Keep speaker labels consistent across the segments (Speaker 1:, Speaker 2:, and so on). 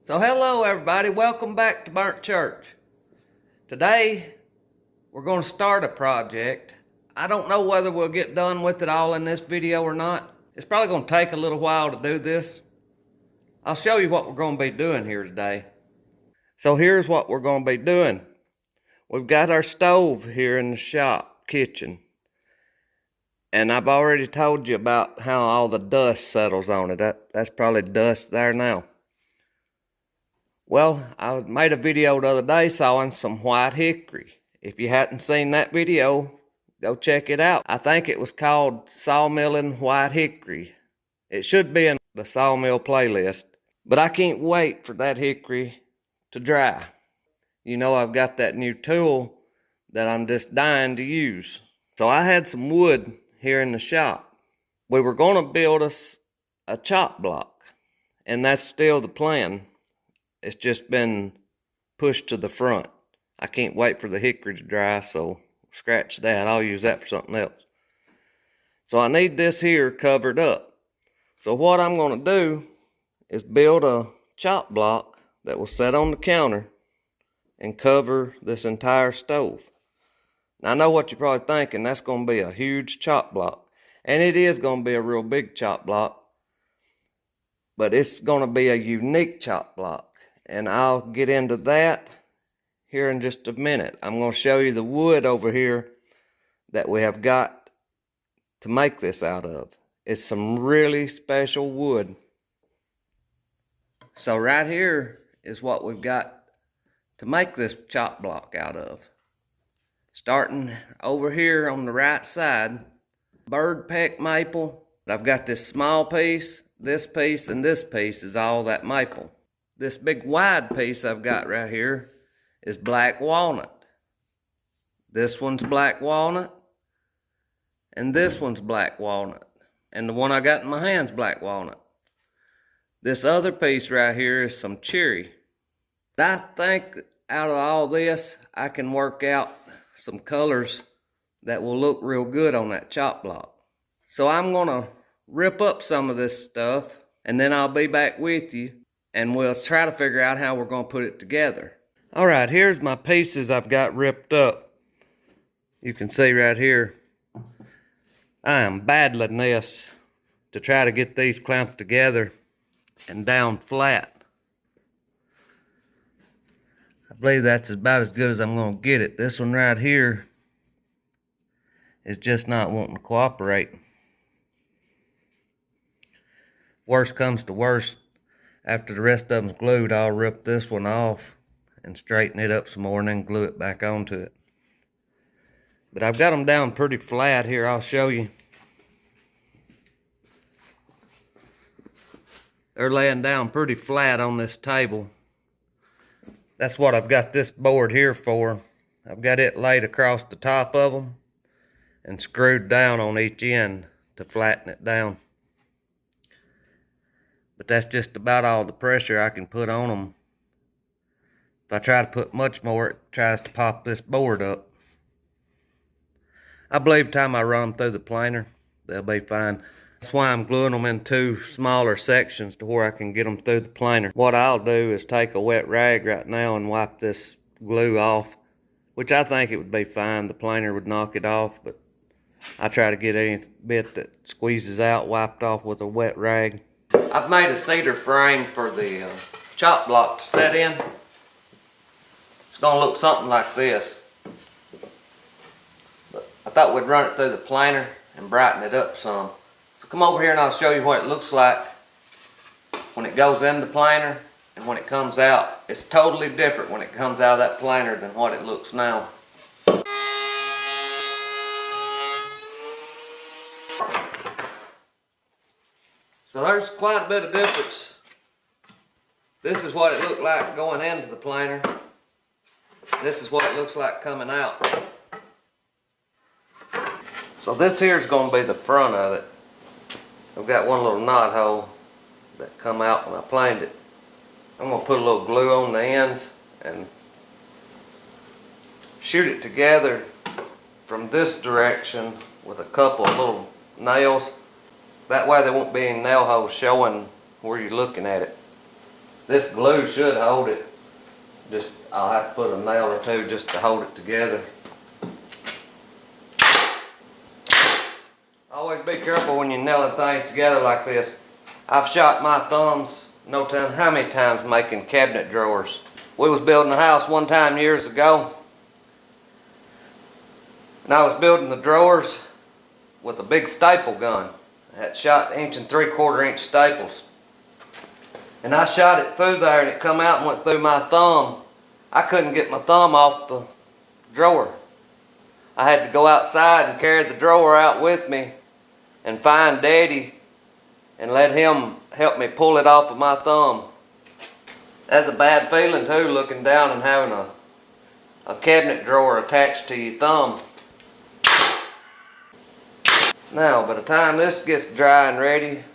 Speaker 1: So hello everybody, welcome back to Burnt Church. Today we're going to start a project. I don't know whether we'll get done with it all in this video or not. It's probably going to take a little while to do this. I'll show you what we're going to be doing here today. So here's what we're going to be doing. We've got our stove here in the shop kitchen. And I've already told you about how all the dust settles on it. That's probably dust there now. Well, I made a video the other day sawing some white hickory. If you hadn't seen that video, go check it out. I think it was called Sawmilling White Hickory. It should be in the sawmill playlist. But I can't wait for that hickory to dry. You know, I've got that new tool that I'm just dying to use. So I had some wood here in the shop. We were going to build us a chop block, and that's still the plan. It's just been pushed to the front. I can't wait for the hickory to dry, so scratch that. I'll use that for something else. So I need this here covered up. So what I'm going to do is build a chop block that will set on the counter and cover this entire stove. Now I know what you're probably thinking, that's going to be a huge chop block. And it is going to be a real big chop block. But it's going to be a unique chop block. And I'll get into that here in just a minute. I'm going to show you the wood over here that we have got to make this out of. It's some really special wood. So right here is what we've got to make this chop block out of. Starting over here on the right side, bird peck maple. I've got this small piece, and this piece is all that maple. This big wide piece I've got right here is black walnut. This one's black walnut. And this one's black walnut. And the one I got in my hand's black walnut. This other piece right here is some cherry. I think out of all this, I can work out some colors that will look real good on that chop block. So I'm going to rip up some of this stuff, and then I'll be back with you. And we'll try to figure out how we're going to put it together. Alright, here's my pieces I've got ripped up. You can see right here. I am battling this to try to get these clamped together and down flat. I believe that's about as good as I'm going to get it. This one right here is just not wanting to cooperate. Worst comes to worst. After the rest of them's glued, I'll rip this one off and straighten it up some more and then glue it back onto it. But I've got them down pretty flat here. I'll show you. They're laying down pretty flat on this table. That's what I've got this board here for. I've got it laid across the top of them and screwed down on each end to flatten it down. But that's just about all the pressure I can put on them. If I try to put much more, it tries to pop this board up. I believe the time I run them through the planer, they'll be fine. That's why I'm gluing them in two smaller sections to where I can get them through the planer. What I'll do is take a wet rag right now and wipe this glue off, which I think it would be fine. The planer would knock it off, but I try to get any bit that squeezes out wiped off with a wet rag. I've made a cedar frame for the chop block to set in. It's going to look something like this. But I thought we'd run it through the planer and brighten it up some. So come over here and I'll show you what it looks like when it goes in the planer and when it comes out. It's totally different when it comes out of that planer than what it looks now. So there's quite a bit of difference. This is what it looked like going into the planer. This is what it looks like coming out. So this here is going to be the front of it. I've got one little knot hole that come out when I planed it. I'm going to put a little glue on the ends and shoot it together from this direction with a couple of little nails. That way there won't be any nail holes showing where you're looking at it. This glue should hold it. Just, I'll have to put a nail or two just to hold it together. Always be careful when you're nailing things together like this. I've shot my thumbs no telling how many times making cabinet drawers. We was building a house one time years ago, and I was building the drawers with a big staple gun. I had shot 1 3/4 inch staples. And I shot it through there and it come out and went through my thumb. I couldn't get my thumb off the drawer. I had to go outside and carry the drawer out with me and find Daddy and let him help me pull it off of my thumb. That's a bad feeling too, looking down and having a cabinet drawer attached to your thumb. Now, by the time this gets dry and ready,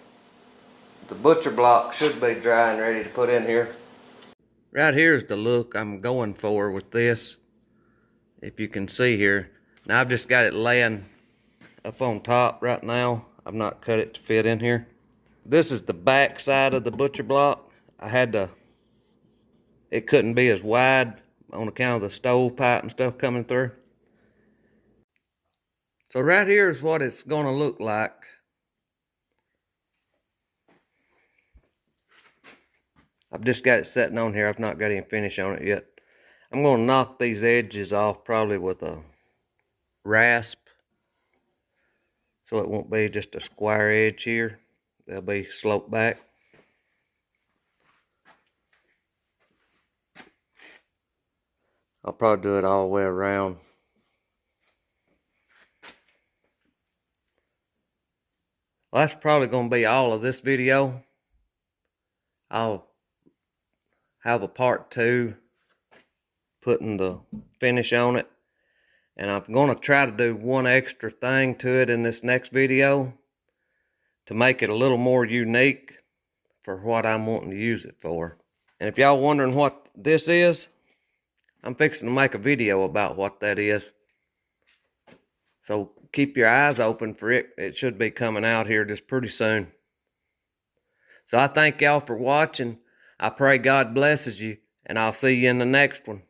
Speaker 1: the butcher block should be dry and ready to put in here. Right here is the look I'm going for with this. If you can see here. Now I've just got it laying up on top right now. I've not cut it to fit in here. This is the back side of the butcher block. It couldn't be as wide on account of the stovepipe and stuff coming through. So right here is what it's gonna look like. I've just got it sitting on here. I've not got any finish on it yet. I'm going to knock these edges off probably with a rasp, so it won't be just a square edge here. They'll be sloped back. I'll probably do it all the way around. Well, that's probably going to be all of this video. I'll have a part 2 putting the finish on it, and I'm going to try to do one extra thing to it in this next video to make it a little more unique for what I'm wanting to use it for. And if y'all wondering what this is, I'm fixing to make a video about what that is, so keep your eyes open for it. It should be coming out here just pretty soon. So I thank y'all for watching. I pray God blesses you, and I'll see you in the next one.